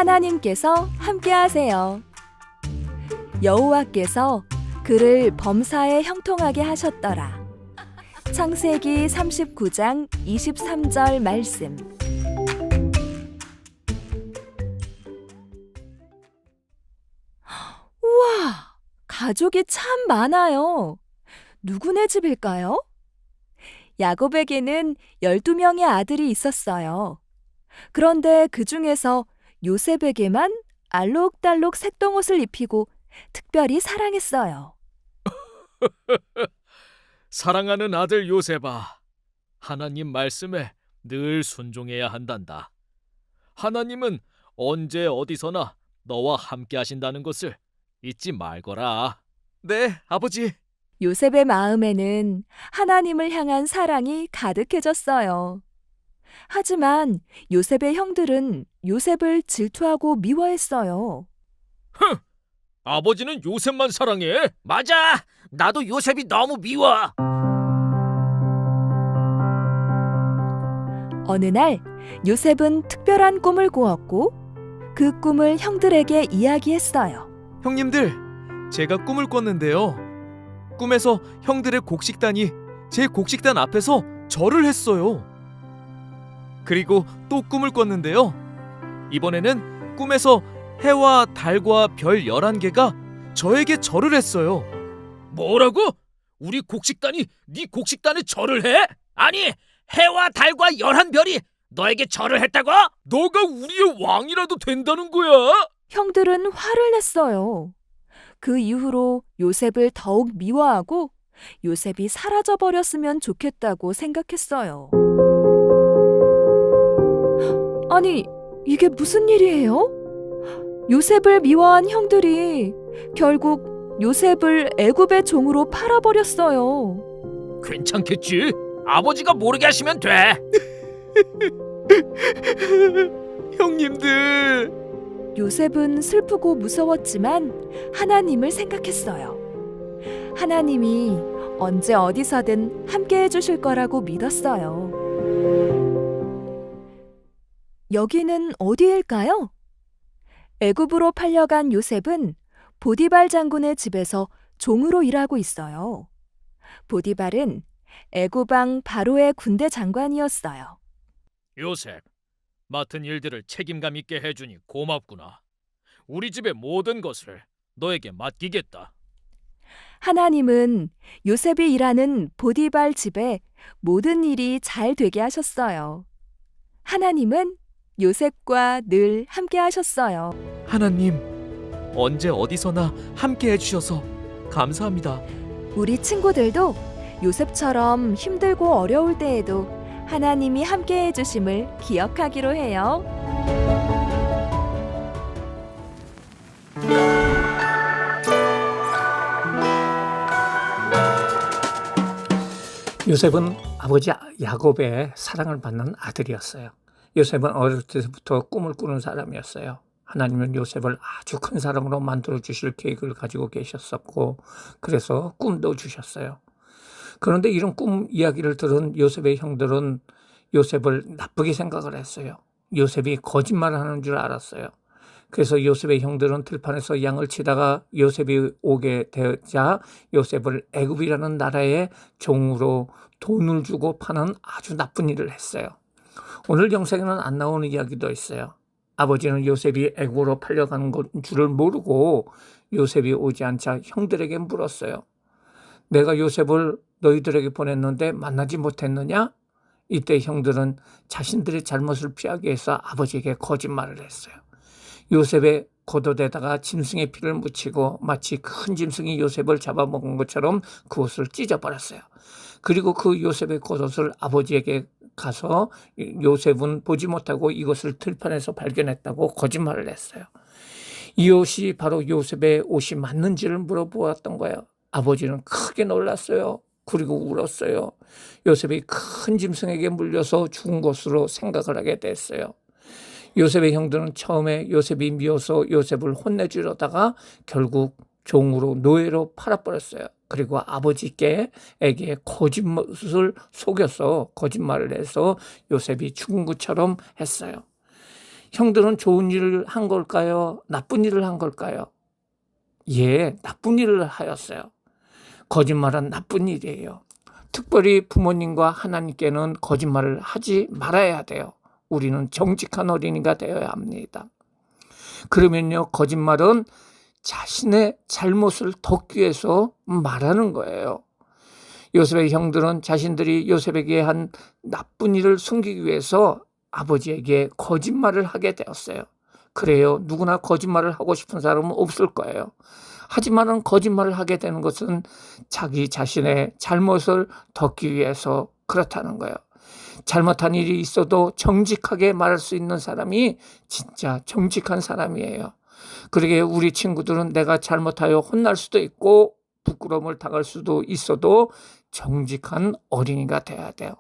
하나님께서 함께하세요. 여호와께서 그를 범사에 형통하게 하셨더라. 창세기 39장 23절 말씀. 우와, 가족이 참 많아요. 누구네 집일까요? 야곱에게는 12명의 아들이 있었어요. 그런데 그 중에서 요셉에게만 알록달록 색동옷을 입히고 특별히 사랑했어요. 사랑하는 아들 요셉아, 하나님 말씀에 늘 순종해야 한단다. 하나님은 언제 어디서나 너와 함께 하신다는 것을 잊지 말거라. 네, 아버지. 요셉의 마음에는 하나님을 향한 사랑이 가득해졌어요. 하지만 요셉의 형들은 요셉을 질투하고 미워했어요. 흥! 아버지는 요셉만 사랑해. 맞아. 나도 요셉이 너무 미워. 어느 날 요셉은 특별한 꿈을 꾸었고 그 꿈을 형들에게 이야기했어요. 형님들, 제가 꿈을 꿨는데요. 꿈에서 형들의 곡식단이 제 곡식단 앞에서 절을 했어요. 그리고 또 꿈을 꿨는데요. 이번에는 꿈에서 해와 달과 별 11개가 저에게 절을 했어요. 뭐라고? 우리 곡식단이 네 곡식단에 절을 해? 아니, 해와 달과 11별이 너에게 절을 했다고? 너가 우리의 왕이라도 된다는 거야? 형들은 화를 냈어요. 그 이후로 요셉을 더욱 미워하고 요셉이 사라져버렸으면 좋겠다고 생각했어요. 아니, 이게 무슨 일이에요? 요셉을 미워한 형들이 결국 요셉을 애굽의 종으로 팔아버렸어요. 괜찮겠지? 아버지가 모르게 하시면 돼. 형님들, 요셉은 슬프고 무서웠지만 하나님을 생각했어요. 하나님이 언제 어디서든 함께 해주실 거라고 믿었어요. 여기는 어디일까요? 애굽으로 팔려간 요셉은 보디발 장군의 집에서 종으로 일하고 있어요. 보디발은 애굽 왕 바로의 군대 장관이었어요. 요셉, 맡은 일들을 책임감 있게 해주니 고맙구나. 우리 집의 모든 것을 너에게 맡기겠다. 하나님은 요셉이 일하는 보디발 집에 모든 일이 잘 되게 하셨어요. 하나님은 요셉과 늘 함께 하셨어요. 하나님, 언제 어디서나 함께 해주셔서 감사합니다. 우리 친구들도 요셉처럼 힘들고 어려울 때에도 하나님이 함께 해주심을 기억하기로 해요. 요셉은 아버지 야곱의 사랑을 받는 아들이었어요. 요셉은 어릴 때부터 꿈을 꾸는 사람이었어요. 하나님은 요셉을 아주 큰 사람으로 만들어 주실 계획을 가지고 계셨었고, 그래서 꿈도 주셨어요. 그런데 이런 꿈 이야기를 들은 요셉의 형들은 요셉을 나쁘게 생각을 했어요. 요셉이 거짓말을 하는 줄 알았어요. 그래서 요셉의 형들은 들판에서 양을 치다가 요셉이 오게 되자 요셉을 애굽이라는 나라의 종으로 돈을 주고 파는 아주 나쁜 일을 했어요. 오늘 영상에는 안 나오는 이야기도 있어요. 아버지는 요셉이 애굽으로 팔려가는 줄을 모르고 요셉이 오지 않자 형들에게 물었어요. 내가 요셉을 너희들에게 보냈는데 만나지 못했느냐? 이때 형들은 자신들의 잘못을 피하기 위해서 아버지에게 거짓말을 했어요. 요셉의 겉옷에다가 짐승의 피를 묻히고 마치 큰 짐승이 요셉을 잡아먹은 것처럼 그 옷을 찢어버렸어요. 그리고 그 요셉의 겉옷을 아버지에게 가서 요셉은 보지 못하고 이것을 들판에서 발견했다고 거짓말을 했어요. 이 옷이 바로 요셉의 옷이 맞는지를 물어보았던 거예요. 아버지는 크게 놀랐어요. 그리고 울었어요. 요셉이 큰 짐승에게 물려서 죽은 것으로 생각을 하게 됐어요. 요셉의 형들은 처음에 요셉이 미워서 요셉을 혼내주려다가 결국 종으로 노예로 팔아버렸어요. 그리고 아버지에게 거짓말을 속여서 거짓말을 해서 요셉이 죽은 것처럼 했어요. 형들은 좋은 일을 한 걸까요? 나쁜 일을 한 걸까요? 예, 나쁜 일을 하였어요. 거짓말은 나쁜 일이에요. 특별히 부모님과 하나님께는 거짓말을 하지 말아야 돼요. 우리는 정직한 어린이가 되어야 합니다. 그러면요, 거짓말은 자신의 잘못을 덮기 위해서 말하는 거예요. 요셉의 형들은 자신들이 요셉에게 한 나쁜 일을 숨기기 위해서 아버지에게 거짓말을 하게 되었어요. 그래요, 누구나 거짓말을 하고 싶은 사람은 없을 거예요. 하지만 거짓말을 하게 되는 것은 자기 자신의 잘못을 덮기 위해서 그렇다는 거예요. 잘못한 일이 있어도 정직하게 말할 수 있는 사람이 진짜 정직한 사람이에요. 그러게 우리 친구들은 내가 잘못하여 혼날 수도 있고 부끄러움을 당할 수도 있어도 정직한 어린이가 돼야 돼요.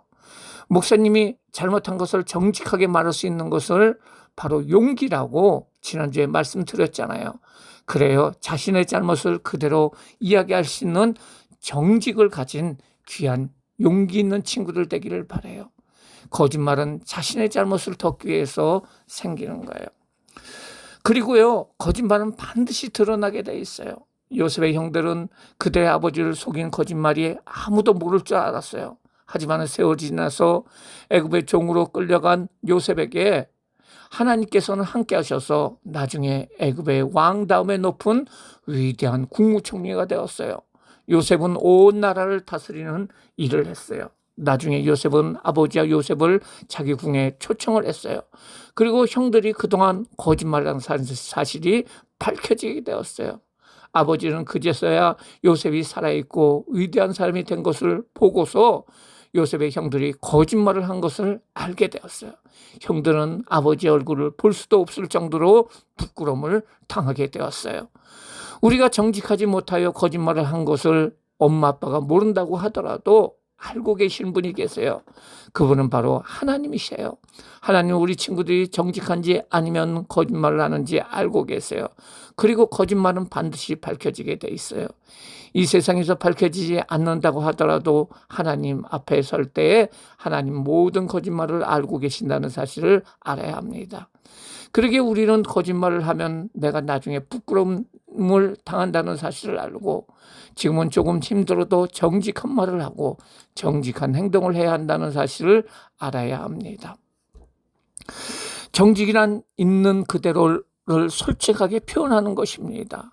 목사님이 잘못한 것을 정직하게 말할 수 있는 것을 바로 용기라고 지난주에 말씀드렸잖아요. 그래요, 자신의 잘못을 그대로 이야기할 수 있는 정직을 가진 귀한 용기 있는 친구들 되기를 바라요. 거짓말은 자신의 잘못을 덮기 위해서 생기는 거예요. 그리고요, 거짓말은 반드시 드러나게 돼 있어요. 요셉의 형들은 그들의 아버지를 속인 거짓말이 아무도 모를 줄 알았어요. 하지만 세월이 지나서 애굽의 종으로 끌려간 요셉에게 하나님께서는 함께 하셔서 나중에 애굽의 왕 다음에 높은 위대한 국무총리가 되었어요. 요셉은 온 나라를 다스리는 일을 했어요. 나중에 요셉은 아버지와 요셉을 자기 궁에 초청을 했어요. 그리고 형들이 그동안 거짓말한 사실이 밝혀지게 되었어요. 아버지는 그제서야 요셉이 살아있고 위대한 사람이 된 것을 보고서 요셉의 형들이 거짓말을 한 것을 알게 되었어요. 형들은 아버지의 얼굴을 볼 수도 없을 정도로 부끄러움을 당하게 되었어요. 우리가 정직하지 못하여 거짓말을 한 것을 엄마 아빠가 모른다고 하더라도 알고 계신 분이 계세요. 그분은 바로 하나님이세요. 하나님은 우리 친구들이 정직한지 아니면 거짓말을 하는지 알고 계세요. 그리고 거짓말은 반드시 밝혀지게 돼 있어요. 이 세상에서 밝혀지지 않는다고 하더라도 하나님 앞에 설 때에 하나님 모든 거짓말을 알고 계신다는 사실을 알아야 합니다. 그러게 우리는 거짓말을 하면 내가 나중에 부끄러움을 당한다는 사실을 알고 지금은 조금 힘들어도 정직한 말을 하고 정직한 행동을 해야 한다는 사실을 알아야 합니다. 정직이란 있는 그대로를 솔직하게 표현하는 것입니다.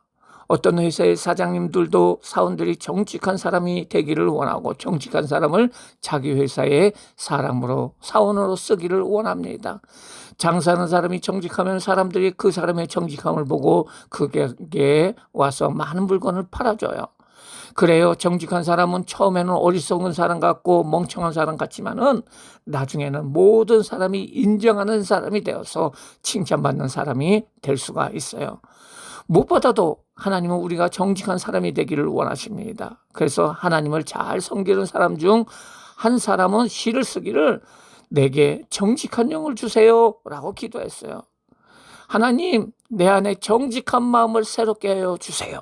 어떤 회사의 사장님들도 사원들이 정직한 사람이 되기를 원하고 정직한 사람을 자기 회사의 사람으로 사원으로 쓰기를 원합니다. 장사하는 사람이 정직하면 사람들이 그 사람의 정직함을 보고 그게 와서 많은 물건을 팔아줘요. 그래요, 정직한 사람은 처음에는 어리석은 사람 같고 멍청한 사람 같지만은 나중에는 모든 사람이 인정하는 사람이 되어서 칭찬받는 사람이 될 수가 있어요. 무엇보다도 하나님은 우리가 정직한 사람이 되기를 원하십니다. 그래서 하나님을 잘 섬기는 사람 중 한 사람은 시를 쓰기를 내게 정직한 영을 주세요 라고 기도했어요. 하나님, 내 안에 정직한 마음을 새롭게 하여 주세요.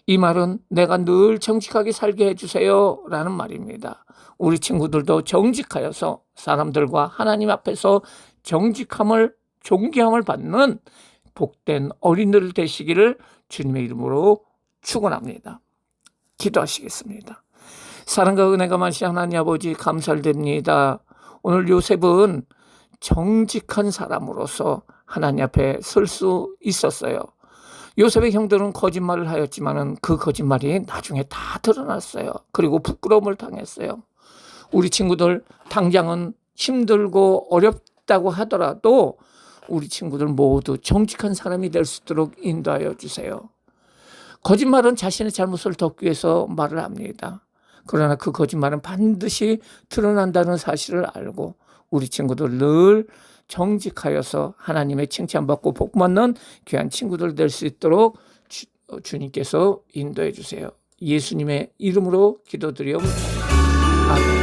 이 말은 내가 늘 정직하게 살게 해주세요 라는 말입니다. 우리 친구들도 정직하여서 사람들과 하나님 앞에서 정직함을 존귀함을 받는 복된 어린이들 되시기를 주님의 이름으로 축원합니다. 기도하시겠습니다. 사랑과 은혜가 많으신 하나님 아버지 감사드립니다. 오늘 요셉은 정직한 사람으로서 하나님 앞에 설 수 있었어요. 요셉의 형들은 거짓말을 하였지만 그 거짓말이 나중에 다 드러났어요. 그리고 부끄러움을 당했어요. 우리 친구들 당장은 힘들고 어렵다고 하더라도 우리 친구들 모두 정직한 사람이 될 수 있도록 인도하여 주세요. 거짓말은 자신의 잘못을 덮기 위해서 말을 합니다. 그러나 그 거짓말은 반드시 드러난다는 사실을 알고 우리 친구들 늘 정직하여서 하나님의 칭찬받고 복받는 귀한 친구들 될 수 있도록 주님께서 인도해 주세요. 예수님의 이름으로 기도드리옵나이다. 아멘.